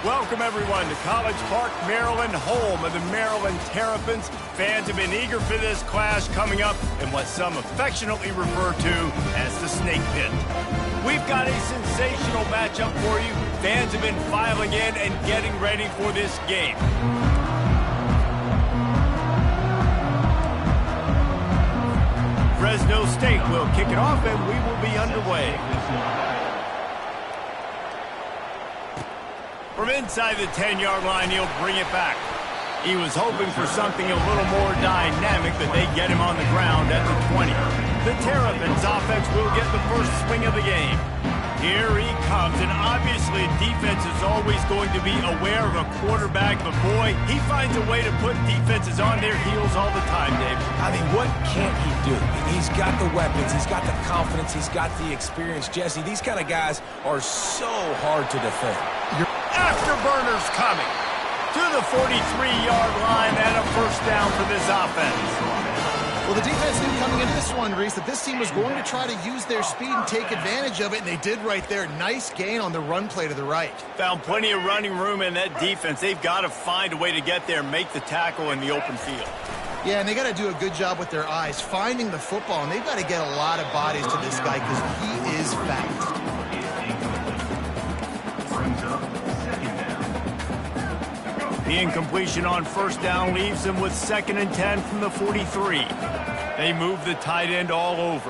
Welcome, everyone, to College Park, Maryland, home of the Maryland Terrapins. Fans have been eager for this clash coming up in what some affectionately refer to as the Snake Pit. We've got a sensational matchup for you. Fans have been filing in and getting ready for this game. Fresno State will kick it off, and we will be underway. From inside the 10-yard line, he'll bring it back. He was hoping for something a little more dynamic, but they get him on the ground at the 20. The Terrapins offense will get the first swing of the game. Here he comes, and obviously defense is always going to be aware of a quarterback, but boy, he finds a way to put defenses on their heels all the time, Dave. I mean, what can't he do? He's got the weapons, he's got the confidence, he's got the experience. Jesse, these kind of guys are so hard to defend. Afterburners coming to the 43-yard line and a first down for this offense. Well, the defense knew coming into this one, Reese, that this team was going to try to use their speed and take advantage of it, and they did right there. Nice gain on the run play to the right. Found plenty of running room in that defense. They've got to find a way to get there and make the tackle in the open field. Yeah, and they got to do a good job with their eyes, finding the football, and they've got to get a lot of bodies to this guy because he is fast. The incompletion on first down leaves them with 2nd and 10 from the 43. They move the tight end all over.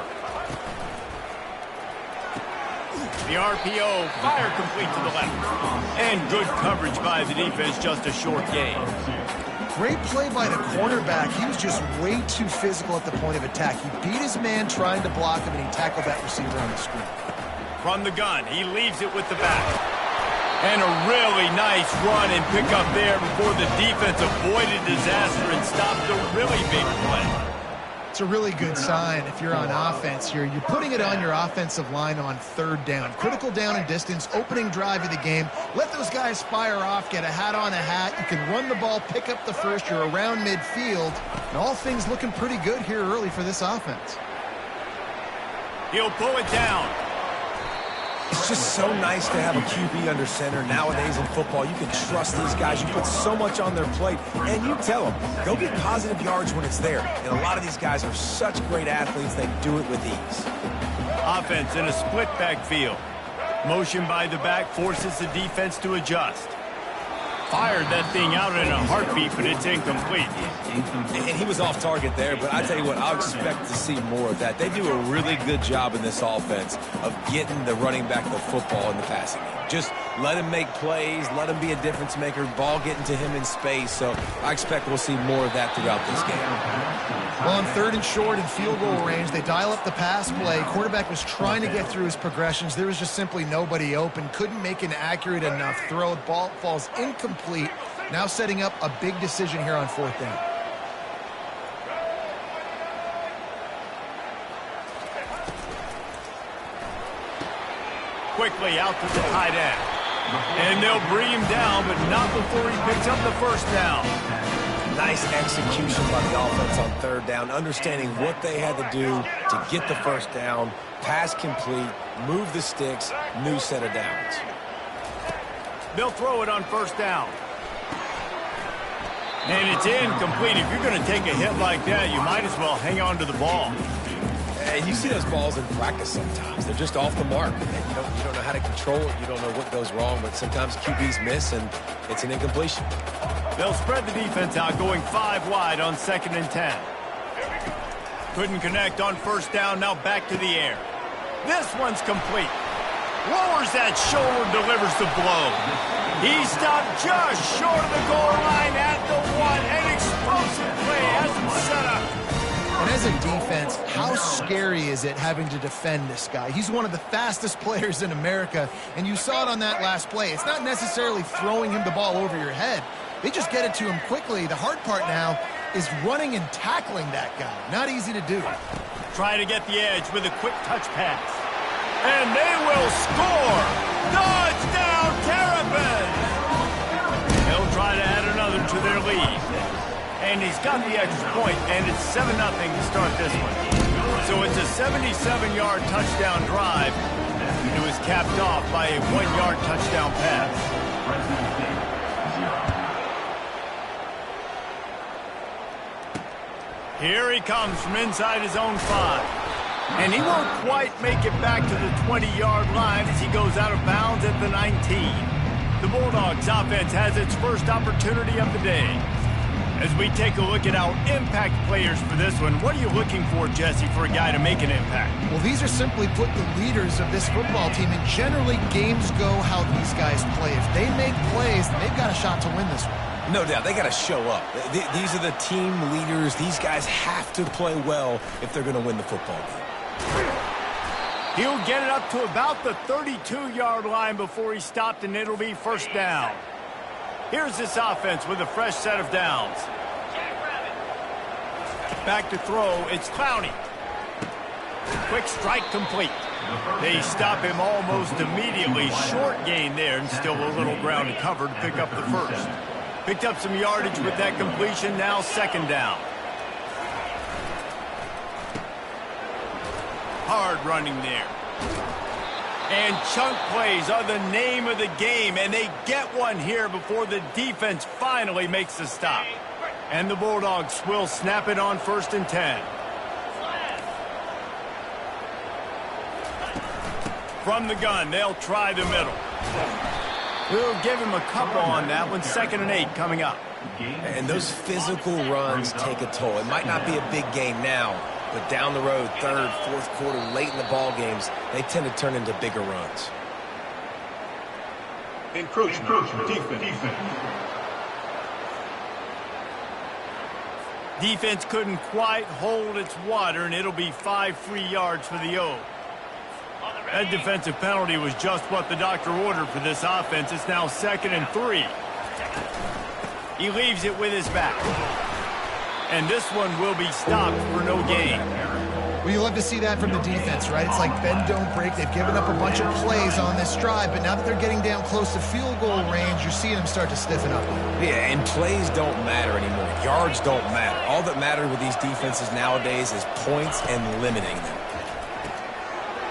The RPO, fire complete to the left. And good coverage by the defense, just a short gain. Great play by the cornerback. He was just way too physical at the point of attack. He beat his man trying to block him, and he tackled that receiver on the screen. From the gun, he leaves it with the back. And a really nice run and pick up there before the defense avoided disaster and stopped a really big play. It's a really good sign if you're on offense here. You're putting it on your offensive line on 3rd down. Critical down and distance, opening drive of the game. Let those guys fire off, get a hat on a hat. You can run the ball, pick up the first. You're around midfield. And all things looking pretty good here early for this offense. He'll pull it down. It's just so nice to have a QB under center. Nowadays in football, you can trust these guys. You put so much on their plate, and you tell them, go get positive yards when it's there. And a lot of these guys are such great athletes, they do it with ease. Offense in a split backfield. Motion by the back forces the defense to adjust. Fired that thing out in a heartbeat, but it's incomplete. And he was off target there, but I tell you what, I'll expect to see more of that. They do a really good job in this offense of getting the running back the football in the passing game. Just let him make plays, let him be a difference maker, ball getting to him in space. So I expect we'll see more of that throughout this game. Well, on 3rd and short and field goal range, they dial up the pass play. Quarterback was trying to get through his progressions. There was just simply nobody open. Couldn't make an accurate enough throw. The ball falls incomplete. Now setting up a big decision here on 4th down. Quickly out to the tight end. And they'll bring him down, but not before he picks up the first down. Nice execution by the offense on 3rd down, understanding what they had to do to get the first down, pass complete, move the sticks, new set of downs. They'll throw it on first down. And it's incomplete. If you're going to take a hit like that, you might as well hang on to the ball. And you see those balls in practice sometimes. They're just off the mark. And you don't know how to control it. You don't know what goes wrong, but sometimes QBs miss, and it's an incompletion. They'll spread the defense out, going 5 wide on 2nd and 10. Couldn't connect on first down, now back to the air. This one's complete. Lowers that shoulder, delivers the blow. He stopped just short of the goal line at the 1. An explosive play has him set up. And as a defense, how scary is it having to defend this guy? He's one of the fastest players in America, and you saw it on that last play. It's not necessarily throwing him the ball over your head. They just get it to him quickly. The hard part now is running and tackling that guy. Not easy to do. Try to get the edge with a quick touch pass. And they will score! Touchdown, Terrapins! They'll try to add another to their lead. And he's got the extra point, and it's 7-0 to start this one. So it's a 77-yard touchdown drive. It was capped off by a 1-yard touchdown pass. Here he comes from inside his own 5. And he won't quite make it back to the 20-yard line as he goes out of bounds at the 19. The Bulldogs offense has its first opportunity of the day. As we take a look at our impact players for this one, what are you looking for, Jesse, for a guy to make an impact? Well, these are simply put the leaders of this football team, and generally games go how these guys play. If they make plays, then they've got a shot to win this one. No doubt, they got to show up. These are the team leaders. These guys have to play well if they're going to win the football game. He'll get it up to about the 32-yard line before he stopped, and it'll be first down. Here's this offense with a fresh set of downs. Back to throw, it's Clowney. Quick strike complete. They stop him almost immediately. Short gain there, and still a little ground to cover to pick up the first. Picked up some yardage with that completion, now second down. Hard running there. And chunk plays are the name of the game, and they get one here before the defense finally makes the stop. And the Bulldogs will snap it on 1st and 10. From the gun, they'll try the middle. We'll give him a couple on that one. 2nd and 8 coming up. And those physical runs take a toll. It might not be a big gain now, but down the road, 3rd, 4th quarter, late in the ball games, they tend to turn into bigger runs. Encroachment. Defense couldn't quite hold its water, and it'll be 5 free yards for the O. That defensive penalty was just what the doctor ordered for this offense. It's now 2nd and 3. He leaves it with his back. And this one will be stopped for no gain. Well, you love to see that from the defense, right? It's like bend, don't break. They've given up a bunch of plays on this drive, but now that they're getting down close to field goal range, you're seeing them start to stiffen up. Yeah, and plays don't matter anymore. Yards don't matter. All that matters with these defenses nowadays is points and limiting them.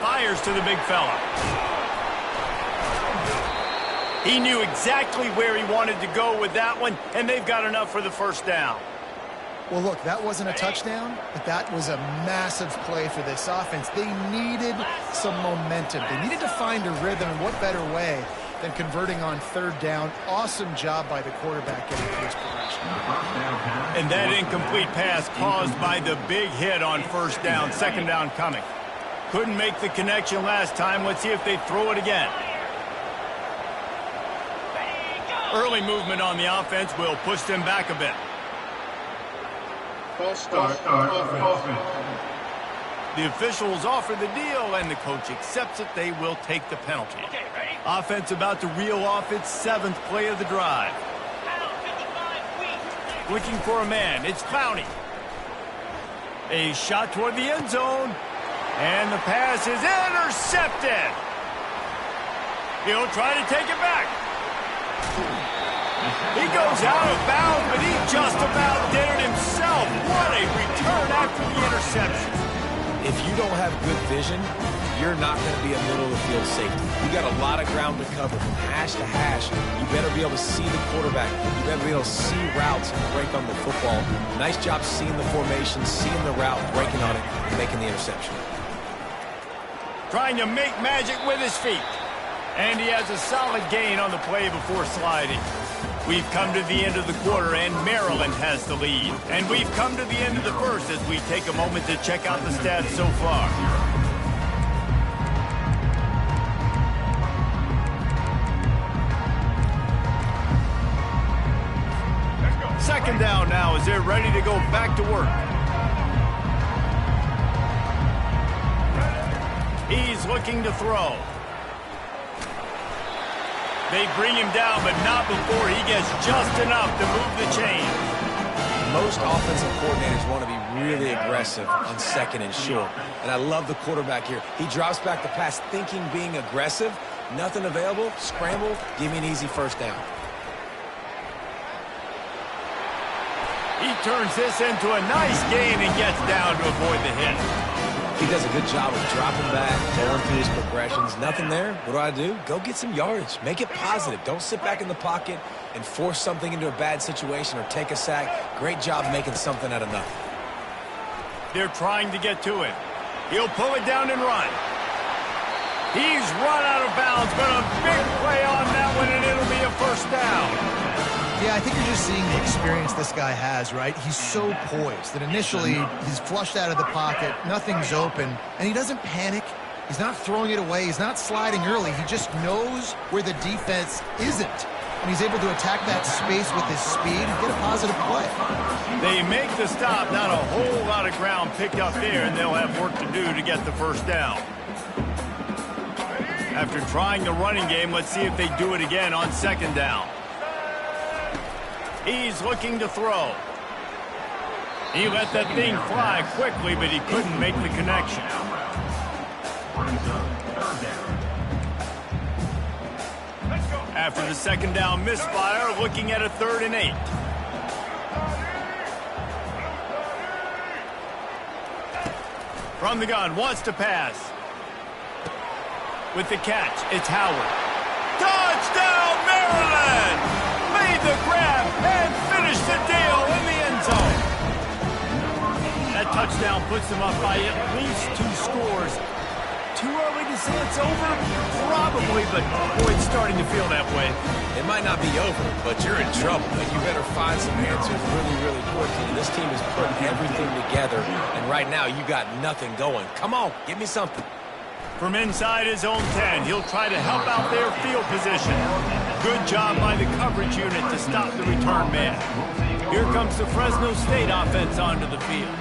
Fires to the big fella. He knew exactly where he wanted to go with that one, and they've got enough for the first down. Well, look, that wasn't a touchdown, but that was a massive play for this offense. They needed some momentum. They needed to find a rhythm, and what better way than converting on 3rd down. Awesome job by the quarterback getting to this progression. And that incomplete pass caused by the big hit on 1st down. 2nd down coming. Couldn't make the connection last time. Let's see if they throw it again. Early movement on the offense will push them back a bit. False start. Offense. The officials offer the deal, and the coach accepts it. They will take the penalty. Offense about to reel off its 7th play of the drive. Looking for a man. It's Clowney. A shot toward the end zone. And the pass is intercepted. He'll try to take it back. He goes out of bounds, but he just about did it himself. What a return after the interception. If you don't have good vision, you're not going to be a middle-of-the-field safety. You got a lot of ground to cover from hash to hash. You better be able to see the quarterback. You better be able to see routes and break on the football. Nice job seeing the formation, seeing the route, breaking on it, and making the interception. Trying to make magic with his feet. And he has a solid gain on the play before sliding. We've come to the end of the quarter, and Maryland has the lead. And we've come to the end of the first as we take a moment to check out the stats so far. Second down now as they're ready to go back to work. He's looking to throw. They bring him down, but not before he gets just enough to move the chain. Most offensive coordinators want to be really aggressive on 2nd and short. And I love the quarterback here. He drops back the pass thinking being aggressive. Nothing available. Scramble. Give me an easy first down. He turns this into a nice gain and gets down to avoid the hit. He does a good job of dropping back, going through his progressions. Nothing there. What do? Go get some yardage. Make it positive. Don't sit back in the pocket and force something into a bad situation or take a sack. Great job making something out of nothing. They're trying to get to him. He'll pull it down and run. He's run out of bounds, but a big play on that one, and it'll be a first down. Yeah, I think you're just seeing the experience this guy has, right? He's so poised that initially he's flushed out of the pocket, nothing's open, and he doesn't panic. He's not throwing it away. He's not sliding early. He just knows where the defense isn't, and he's able to attack that space with his speed and get a positive play. They make the stop, not a whole lot of ground picked up there, and they'll have work to do to get the first down. After trying the running game, let's see if they do it again on second down. He's looking to throw. He let that thing fly quickly, but he couldn't make the connection. After the second down misfire, looking at a 3rd and 8. From the gun, wants to pass. With the catch, it's Howard. Touchdown, Maryland! Made the grab and finished the deal in the end zone. That touchdown puts them up by at least 2 scores. Too early to say it's over? Probably, but boy, it's starting to feel that way. It might not be over, but you're in trouble, and you better find some answers really, really quickly. This team is putting everything together, and right now you got nothing going. Come on, give me something. From inside his own 10, he'll try to help out their field position. Good job by the coverage unit to stop the return man. Here comes the Fresno State offense onto the field.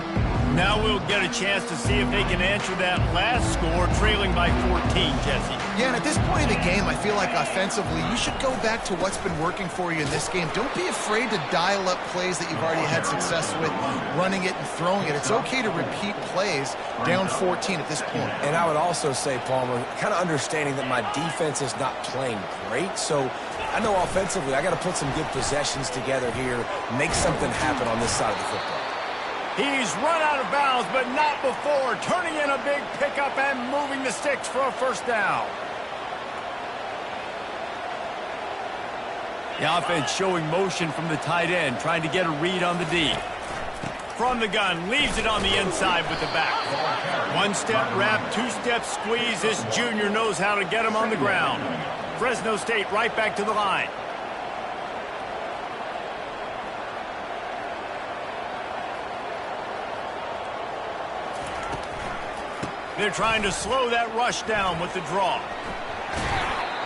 Now we'll get a chance to see if they can answer that last score, trailing by 14, Jesse. Yeah, and at this point in the game, I feel like offensively, you should go back to what's been working for you in this game. Don't be afraid to dial up plays that you've already had success with, running it and throwing it. It's okay to repeat plays down 14 at this point. And I would also say, Palmer, kind of understanding that my defense is not playing great, so I know offensively I got to put some good possessions together here, make something happen on this side of the football. He's run out of bounds, but not before, turning in a big pickup and moving the sticks for a first down. The offense showing motion from the tight end, trying to get a read on the D. From the gun, leaves it on the inside with the back. 1-step wrap, 2-step squeeze. This junior knows how to get him on the ground. Fresno State right back to the line. They're trying to slow that rush down with the draw.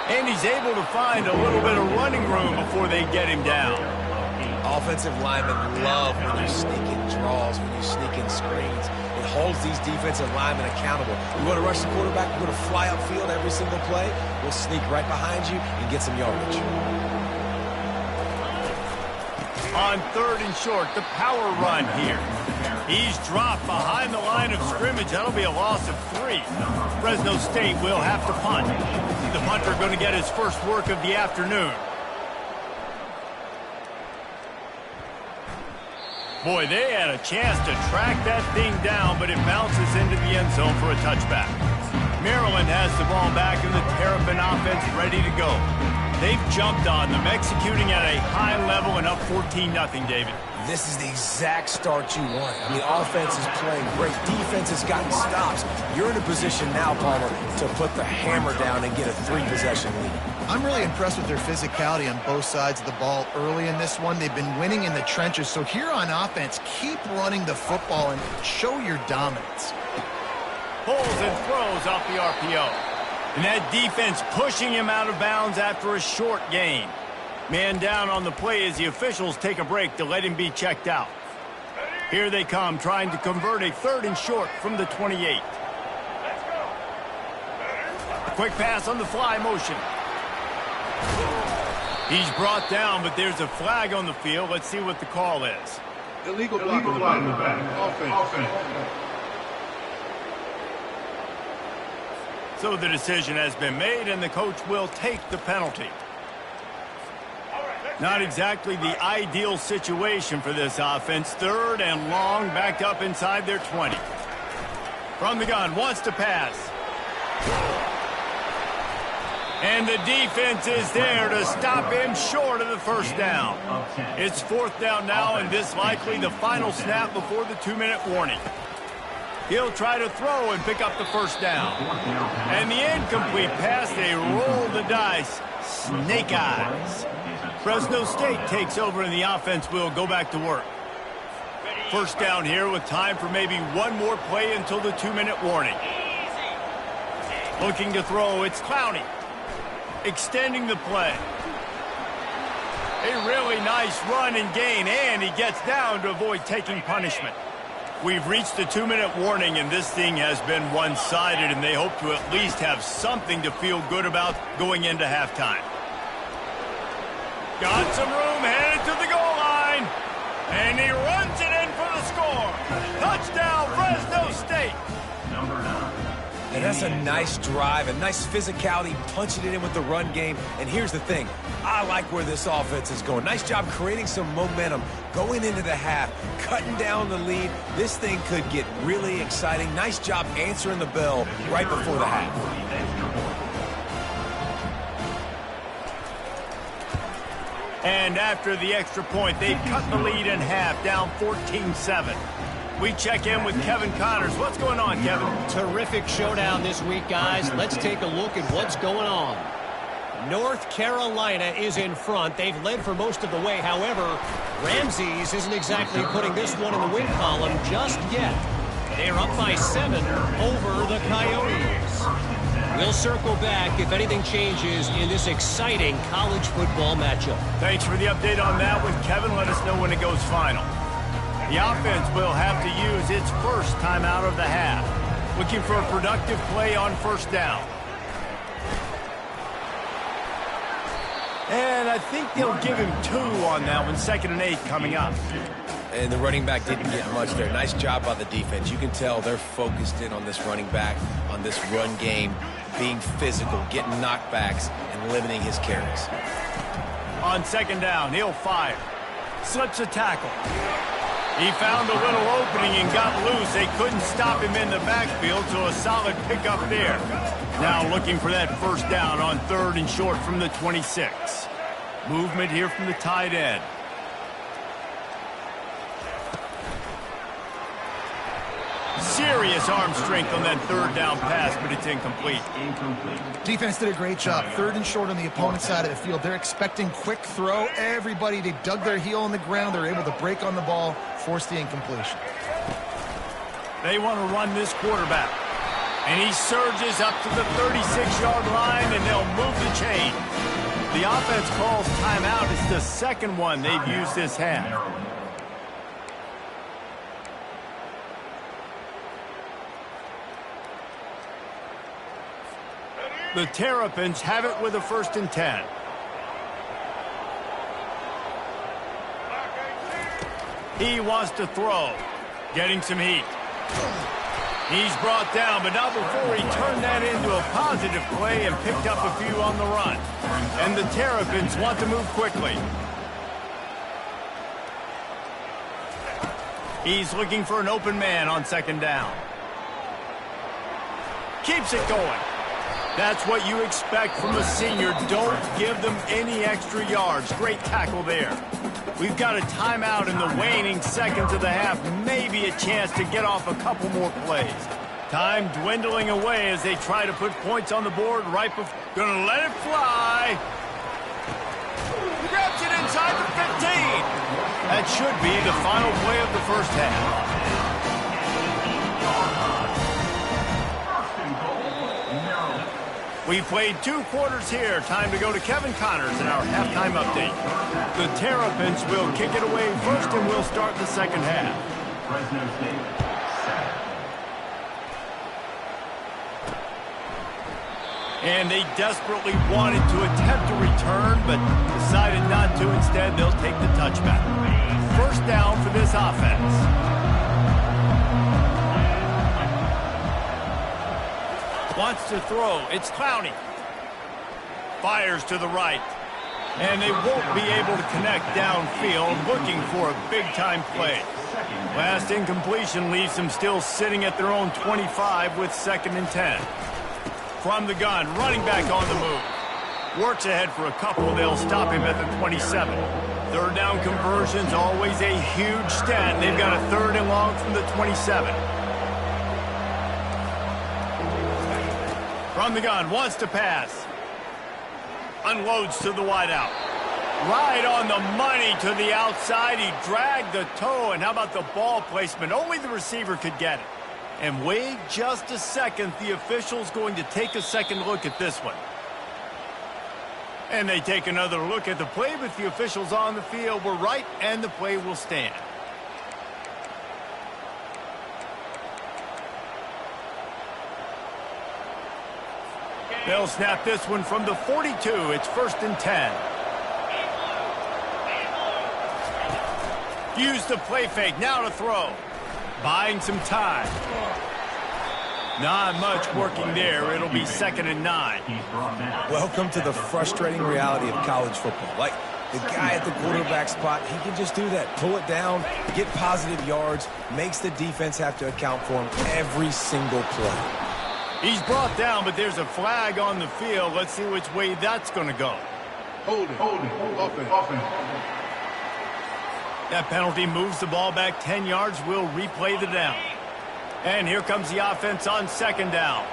And he's able to find a little bit of running room before they get him down. Offensive linemen love when you sneak in draws, when you sneak in screens. It holds these defensive linemen accountable. You want to rush the quarterback, you want to fly upfield every single play, we'll sneak right behind you and get some yardage. On 3rd and short, the power run here. He's dropped behind the line of scrimmage. That'll be a loss of 3. Fresno State will have to punt. The punter going to get his first work of the afternoon. Boy, they had a chance to track that thing down, but it bounces into the end zone for a touchback. Maryland has the ball back and the Terrapin offense ready to go. They've jumped on them, executing at a high level and up 14-0, David. This is the exact start you want. I mean, offense is playing great. Defense has gotten stops. You're in a position now, Palmer, to put the hammer down and get a 3-possession lead. I'm really impressed with their physicality on both sides of the ball early in this one. They've been winning in the trenches. So here on offense, keep running the football and show your dominance. Pulls and throws off the RPO. And that defense pushing him out of bounds after a short gain. Man down on the play as the officials take a break to let him be checked out. Here they come, trying to convert a 3rd and short from the 28. Quick pass on the fly motion. He's brought down, but there's a flag on the field. Let's see what the call is. Illegal block in the back. Offense. So the decision has been made, and the coach will take the penalty. Not exactly the ideal situation for this offense. 3rd and long, backed up inside their 20. From the gun, wants to pass. And the defense is there to stop him short of the first down. It's fourth down now, and this likely the final snap before the 2-minute warning. He'll try to throw and pick up the first down. And the incomplete pass, they roll the dice. Snake eyes. Fresno State takes over, and the offense will go back to work. First down here with time for maybe one more play until the 2-minute warning. Looking to throw, it's Clowney. Extending the play. A really nice run and gain, and he gets down to avoid taking punishment. We've reached the 2-minute warning, and this thing has been one-sided, and they hope to at least have something to feel good about going into halftime. Got some room, headed to the goal line, and he runs it in for the score. Touchdown, Fresno State. And that's a nice drive, a nice physicality, punching it in with the run game. And here's the thing. I like where this offense is going. Nice job creating some momentum, going into the half, cutting down the lead. This thing could get really exciting. Nice job answering the bell right before the half. And after the extra point, they've cut the lead in half, down 14-7. We check in with Kevin Connors. What's going on, Kevin? Terrific showdown this week, guys. Let's take a look at what's going on. North Carolina is in front. They've led for most of the way. However, Ramses isn't exactly putting this one in the win column just yet. They're up by 7 over the Coyotes. We'll circle back if anything changes in this exciting college football matchup. Thanks for the update on that one, Kevin. Let us know when it goes final. The offense will have to use its first timeout of the half. Looking for a productive play on first down. And I think they'll give him 2 on that one. 2nd and 8 coming up. And the running back didn't get much there. Nice job by the defense. You can tell they're focused in on this running back, on this run game, being physical, getting knockbacks, and limiting his carries. On 2nd down, he'll fire. Slips a tackle. He found a little opening and got loose. They couldn't stop him in the backfield, so a solid pickup there. Now looking for that first down on 3rd and short from the 26. Movement here from the tight end. Serious arm strength on that 3rd down pass, but it's incomplete. Defense did a great job. 3rd and short on the opponent's side of the field. They're expecting quick throw. Everybody, they dug their heel on the ground. They're able to break on the ball, force the incompletion. They want to run this quarterback. And he surges up to the 36-yard line, and they'll move the chain. The offense calls timeout. It's the second one they've used this half. The Terrapins have it with a 1st and 10. He wants to throw. Getting some heat. He's brought down, but not before he turned that into a positive play and picked up a few on the run. And the Terrapins want to move quickly. He's looking for an open man on 2nd down. Keeps it going. That's what you expect from a senior. Don't give them any extra yards. Great tackle there. We've got a timeout in the waning seconds of the half. Maybe a chance to get off a couple more plays. Time dwindling away as they try to put points on the board right before. Gonna let it fly. Grabs it inside the 15. That should be the final play of the first half. We played 2 quarters here. Time to go to Kevin Connors in our halftime update. The Terrapins will kick it away first, and we'll start the second half. Fresno State, set. And they desperately wanted to attempt a return, but decided not to. Instead, they'll take the touchback. First down for this offense. Wants to throw. It's Clowney. Fires to the right. And they won't be able to connect downfield, looking for a big-time play. Last incompletion leaves them still sitting at their own 25 with 2nd and 10. From the gun, running back on the move. Works ahead for a couple. They'll stop him at the 27. 3rd down conversion's always a huge stat. They've got a 3rd and long from the 27. From the gun, wants to pass. Unloads to the wideout. Right on the money to the outside. He dragged the toe. And how about the ball placement? Only the receiver could get it. And wait just a second. The official's going to take a second look at this one. And they take another look at the play, but the officials on the field were right, and the play will stand. They'll snap this one from the 42. It's 1st and 10. Use the play fake. Now to throw. Buying some time. Not much working there. It'll be 2nd and 9. Welcome to the frustrating reality of college football. Like, the guy at the quarterback spot, he can just do that. Pull it down, get positive yards, makes the defense have to account for him every single play. He's brought down, but there's a flag on the field. Let's see which way that's going to go. Hold it. Offense. That penalty moves the ball back 10 yards. We'll replay the down. And here comes the offense on 2nd down.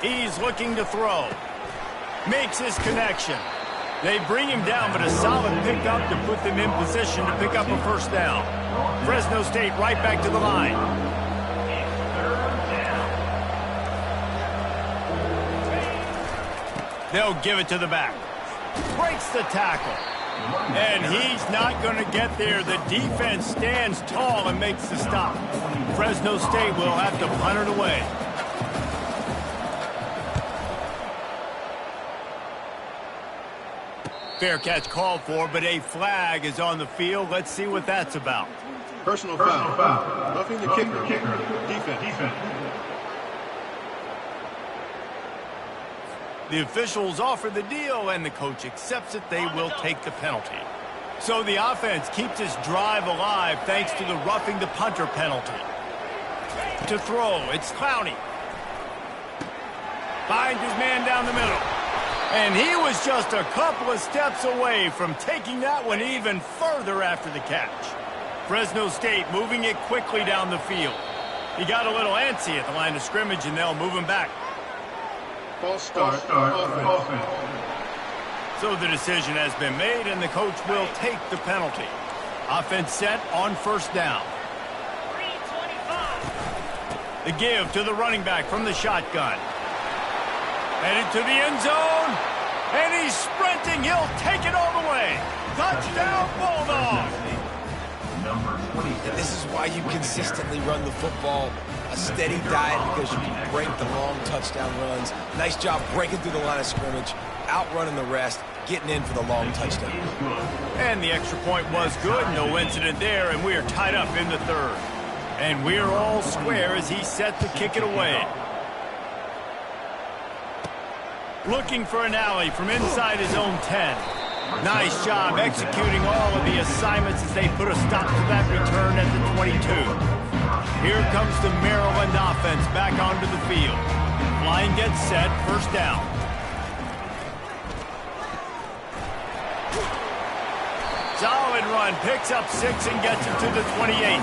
He's looking to throw. Makes his connection. They bring him down, but a solid pickup to put them in position to pick up a 1st down. Fresno State right back to the line. They'll give it to the back. Breaks the tackle. And he's not going to get there. The defense stands tall and makes the stop. Fresno State will have to punt it away. Fair catch called for, but a flag is on the field. Let's see what that's about. Personal foul. Roughing the kicker. Defense. The officials offer the deal, and the coach accepts it. They will take the penalty. So the offense keeps its drive alive thanks to the roughing the punter penalty. To throw, it's Clowney. Finds his man down the middle. And he was just a couple of steps away from taking that one even further after the catch. Fresno State moving it quickly down the field. He got a little antsy at the line of scrimmage, and they'll move him back. False start. Offense. So the decision has been made, and the coach will take the penalty. Offense set on 1st down. The give to the running back from the shotgun. Headed to the end zone, and he's sprinting. He'll take it all the way. Touchdown, Bulldogs! And this is why you consistently run the football. A steady diet because you can break the long touchdown runs. Nice job breaking through the line of scrimmage, outrunning the rest, getting in for the long touchdown. And the extra point was good. No incident there, and we are tied up in the 3rd. And we're all square as he's set to kick it away. Looking for an alley from inside his own 10. Nice job executing all of the assignments as they put a stop to that return at the 22. Here comes the Maryland offense back onto the field. Line gets set, 1st down. Solid run, picks up 6 and gets it to the 28.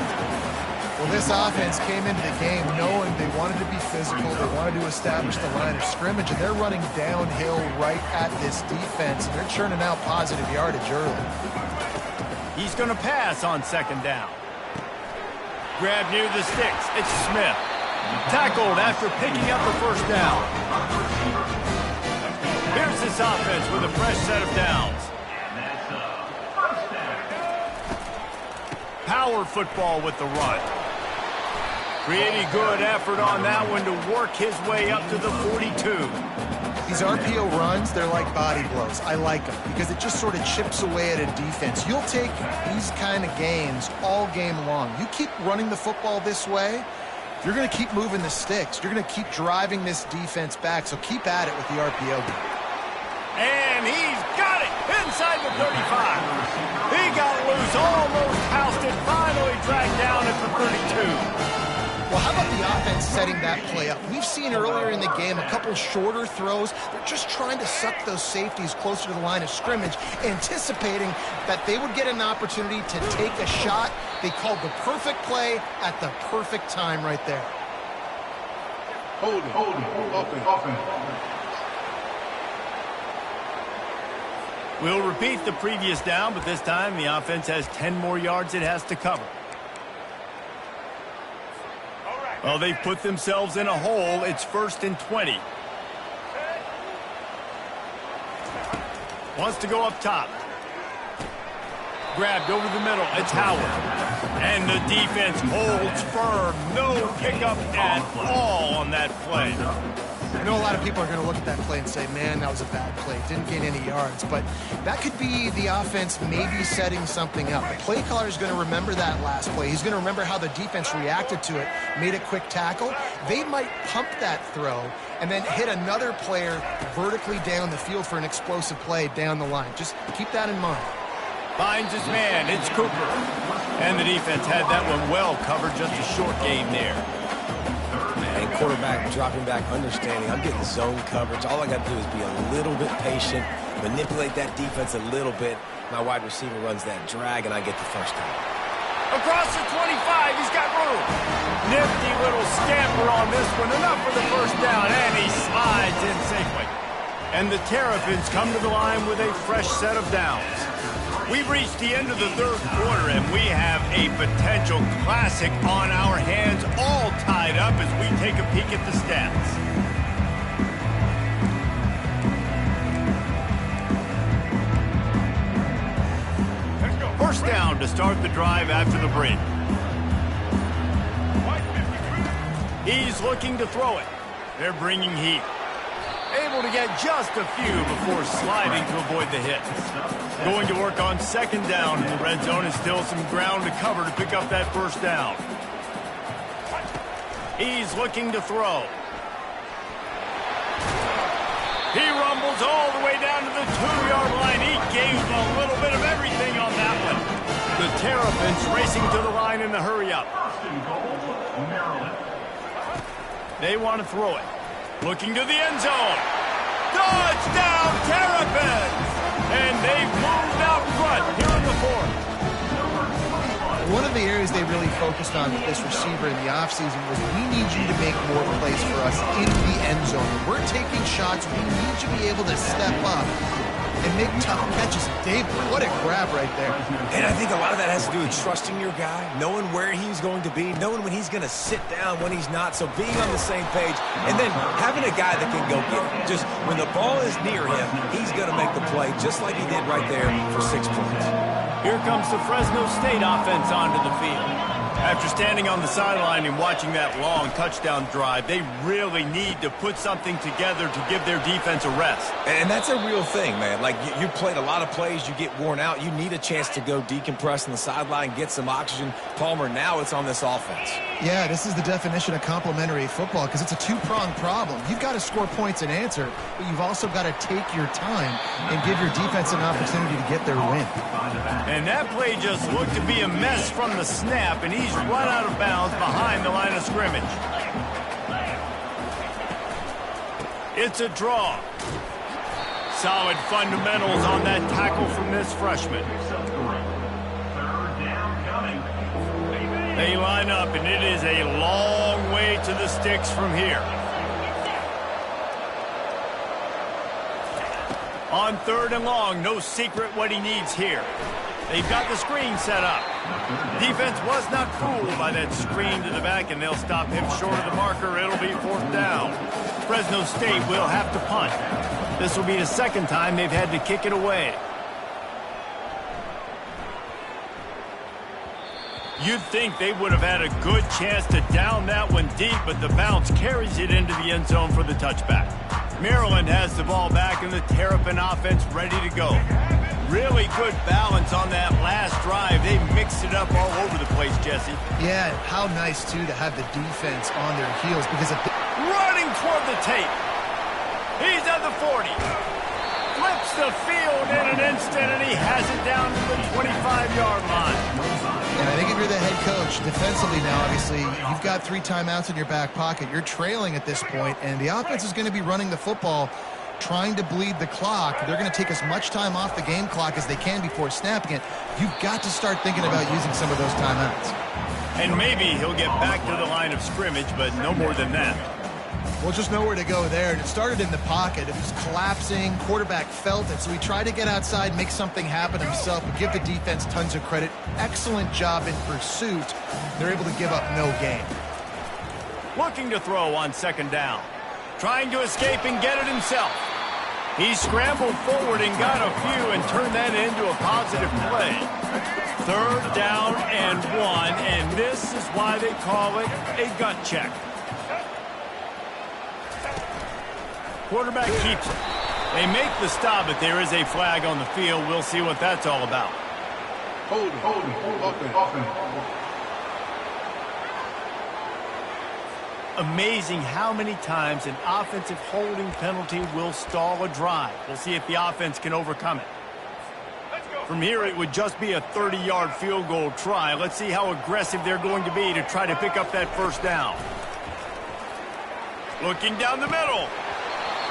Well, this offense came into the game knowing they wanted to be physical, they wanted to establish the line of scrimmage, and they're running downhill right at this defense, and they're churning out positive yardage early. He's going to pass on 2nd down. Grab near the sticks. It's Smith. Tackled after picking up the 1st down. Here's this offense with a fresh set of downs. Power football with the run. Pretty good effort on that one to work his way up to the 42. These RPO runs, they're like body blows. I like them because it just sort of chips away at a defense. You'll take these kind of games all game long. You keep running the football this way, You're going to keep moving the sticks. You're going to keep driving this defense back, so keep at it with the RPO. And he's got it inside the 35. He got loose, almost housed it, finally dragged down at the 32. Well, how about the offense setting that play up? We've seen earlier in the game a couple shorter throws. They're just trying to suck those safeties closer to the line of scrimmage, anticipating that they would get an opportunity to take a shot. They called the perfect play at the perfect time right there. Holding, offense. We'll repeat the previous down, but this time the offense has 10 more yards it has to cover. Well, they've put themselves in a hole. It's 1st and 20. Wants to go up top. Grabbed over the middle. It's Howard. And the defense holds firm. No pickup at all on that play. I know a lot of people are going to look at that play and say, man, that was a bad play. Didn't gain any yards. But that could be the offense maybe setting something up. The play caller is going to remember that last play. He's going to remember how the defense reacted to it, made a quick tackle. They might pump that throw and then hit another player vertically down the field for an explosive play down the line. Just keep that in mind. Finds his man. It's Cooper. And the defense had that one well covered. Just a short game there. And quarterback dropping back, understanding I'm getting zone coverage. All I got to do is be a little bit patient, manipulate that defense a little bit. My wide receiver runs that drag, and I get the first down. Across the 25, he's got room. Nifty little scamper on this one. Enough for the first down, and he slides in safely. And the Terrapins come to the line with a fresh set of downs. We've reached the end of the third quarter, and we have a potential classic on our hands, all tied up as we take a peek at the stats. First down to start the drive after the break. He's looking to throw it. They're bringing heat. Able to get just a few before sliding to avoid the hit. Going to work on second down in the red zone, and still some ground to cover to pick up that first down. He's looking to throw. He rumbles all the way down to the 2-yard line. He gave a little bit of everything on that one. The Terrapins racing to the line in the hurry-up. They want to throw it. Looking to the end zone. Touchdown, Terrapins! And they've moved out front here in the fourth. One of the areas they really focused on with this receiver in the offseason was, we need you to make more plays for us in the end zone. We're taking shots. We need you to be able to step up and make tough catches. David, what a grab right there. And I think a lot of that has to do with trusting your guy, knowing where he's going to be, knowing when he's going to sit down, when he's not. So being on the same page, and then having a guy that can go get it. Just when the ball is near him, he's going to make the play, just like he did right there for 6 points. Here comes the Fresno State offense onto the field. After standing on the sideline and watching that long touchdown drive, they really need to put something together to give their defense a rest. And that's a real thing, man. Like, you played a lot of plays, you get worn out. You need a chance to go decompress on the sideline, get some oxygen. Palmer, now it's on this offense. Yeah, this is the definition of complementary football, because it's a two-pronged problem. You've got to score points and answer, but you've also got to take your time and give your defense an opportunity to get their win. And that play just looked to be a mess from the snap, and he's run out of bounds behind the line of scrimmage. It's a draw. Solid fundamentals on that tackle from this freshman. They line up, and it is a long way to the sticks from here. On third and long, no secret what he needs here. They've got the screen set up. Defense was not fooled by that screen to the back, and they'll stop him short of the marker. It'll be fourth down. Fresno State will have to punt. This will be the second time they've had to kick it away. You'd think they would have had a good chance to down that one deep, but the bounce carries it into the end zone for the touchback. Maryland has the ball back, and the Terrapin offense ready to go. Really good balance on that last drive. They mixed it up all over the place, Jesse. Yeah, how nice, too, to have the defense on their heels because if running toward the tape. He's at the 40. Flips the field in an instant, and he has it down to the 25-yard line. And I think if you're the head coach, defensively now, obviously, you've got 3 timeouts in your back pocket. You're trailing at this point, and the offense is going to be running the football, trying to bleed the clock. They're going to take as much time off the game clock as they can before snapping it. You've got to start thinking about using some of those timeouts. And maybe he'll get back to the line of scrimmage, but no more than that. Well, just nowhere to go there. And it started in the pocket. It was collapsing. Quarterback felt it, so he tried to get outside, make something happen himself, but give the defense tons of credit. Excellent job in pursuit. They're able to give up no gain. Looking to throw on second down. Trying to escape and get it himself. He scrambled forward and got a few and turned that into a positive play. Third down and 1, and this is why they call it a gut check. Quarterback keeps it. They make the stop, but there is a flag on the field. We'll see what that's all about. Hold it. Amazing how many times an offensive holding penalty will stall a drive. We'll see if the offense can overcome it. From here, it would just be a 30-yard field goal try. Let's see how aggressive they're going to be to try to pick up that first down. Looking down the middle.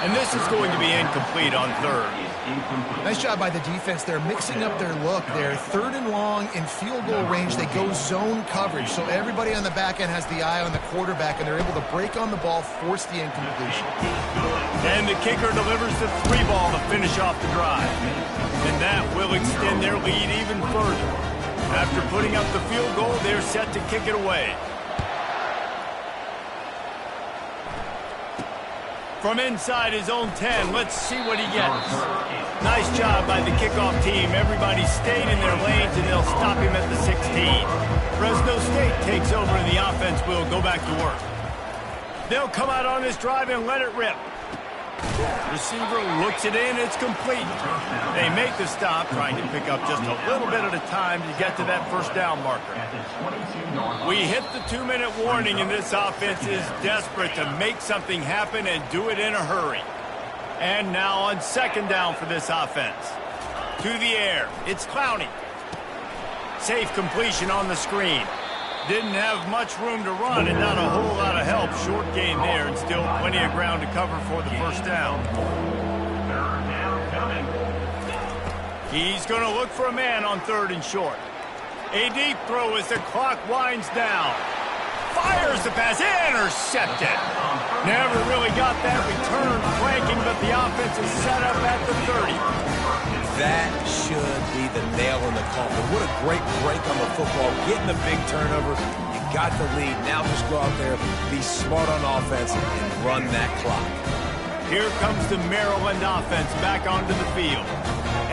And this is going to be incomplete on third. Nice job by the defense. They're mixing up their look. They're third and long in field goal range. They go zone coverage. So everybody on the back end has the eye on the quarterback, and they're able to break on the ball, force the incompletion. And the kicker delivers the 3 ball to finish off the drive. And that will extend their lead even further. After putting up the field goal, they're set to kick it away. From inside his own 10, let's see what he gets. Nice job by the kickoff team. Everybody stayed in their lanes, and they'll stop him at the 16. Fresno State takes over, and the offense will go back to work. They'll come out on this drive and let it rip. Receiver looks it in. It's complete. They make the stop, trying to pick up just a little bit at a time to get to that first down marker. We hit the 2-minute warning, and this offense is desperate to make something happen and do it in a hurry. And now on second down for this offense. To the air. It's Clowney. Safe completion on the screen. Didn't have much room to run and not a whole lot of help. Short gain there and still plenty of ground to cover for the first down. He's going to look for a man on third and short. A deep throw as the clock winds down. Fires the pass. Intercepted. Never really got that return flanking, but the offense is set up at the 30. That should be the nail in the coffin. What a great break on the football. Getting the big turnover. You got the lead. Now just go out there, be smart on offense, and run that clock. Here comes the Maryland offense back onto the field.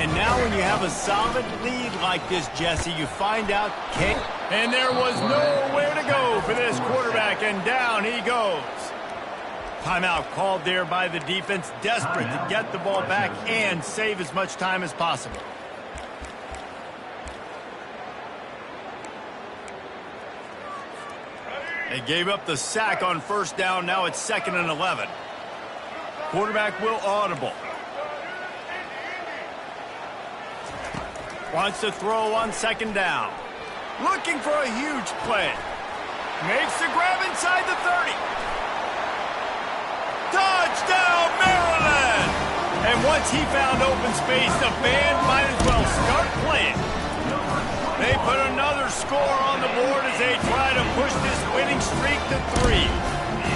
And now when you have a solid lead like this, Jesse, you find out and there was nowhere to go for this quarterback, and down he goes. Timeout called there by the defense, desperate to get the ball back and save as much time as possible. They gave up the sack on first down. Now it's 2nd and 11. Quarterback will audible. Wants to throw on second down. Looking for a huge play. Makes the grab inside the 30. Touchdown, Maryland! And once he found open space, the band might as well start playing. They put another score on the board as they try to push this winning streak to 3.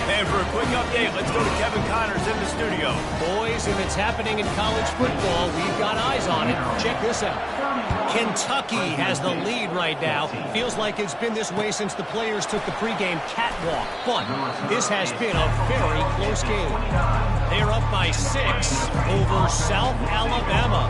And for a quick update, let's go to Kevin Connors in the studio. Boys, if it's happening in college football, we've got eyes on it. Check this out. Kentucky has the lead right now. Feels like it's been this way since the players took the pregame catwalk. But this has been a very close game. They're up by 6 over South Alabama.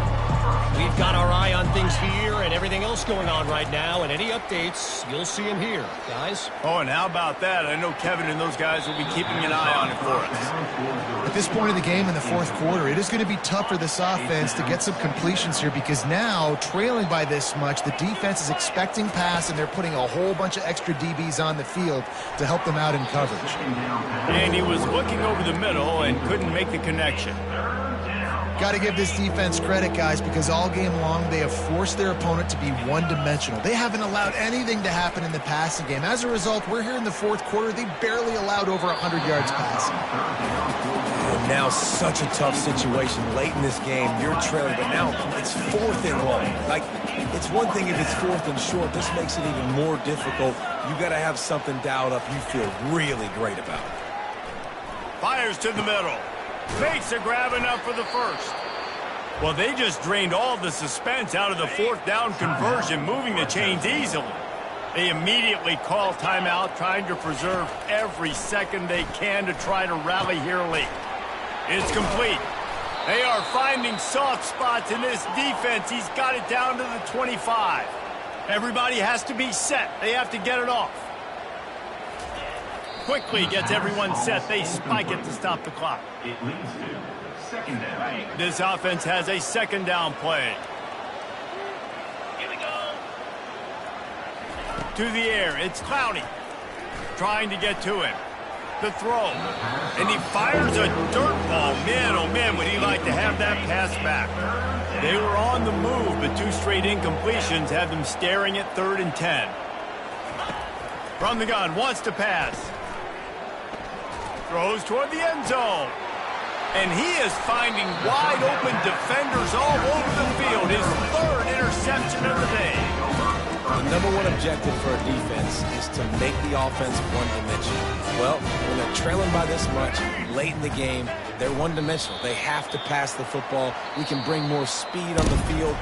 We've got our eye on things here and everything else going on right now, and any updates, you'll see them here, guys. Oh, and how about that? I know Kevin and those guys will be keeping an eye on it for us. At this point of the game in the fourth quarter, it is going to be tough for this offense to get some completions here because now, trailing by this much, the defense is expecting pass, and they're putting a whole bunch of extra DBs on the field to help them out in coverage. And he was looking over the middle and couldn't make the connection. Got to give this defense credit, guys, because all game long they have forced their opponent to be one-dimensional. They haven't allowed anything to happen in the passing game. As a result, we're here in the fourth quarter. They barely allowed over 100 yards passing. And now such a tough situation late in this game. You're trailing, but now it's 4th and long. Like, it's one thing if it's 4th and short. This makes it even more difficult. You got to have something dialed up you feel really great about. Fires to the middle. Makes a grab enough for the first. Well, they just drained all the suspense out of the 4th down conversion, moving the chains easily. They immediately call timeout, trying to preserve every second they can to try to rally here late. It's complete. They are finding soft spots in this defense. He's got it down to the 25. Everybody has to be set. They have to get it off. Quickly gets everyone set. They spike it to stop the clock. It leads to second down. This offense has a second down play. Here we go. To the air, it's Clowney. Trying to get to him. The throw. And he fires a dirt ball. Man, oh man, would he like to have that pass back. They were on the move, but 2 straight incompletions had them staring at 3rd and 10. From the gun, wants to pass. Throws toward the end zone. And he is finding wide open defenders all over the field. His 3rd interception of the day. The number one objective for a defense is to make the offense one-dimensional. Well, when they're trailing by this much, late in the game, they're one-dimensional. They have to pass the football. We can bring more speed on the field.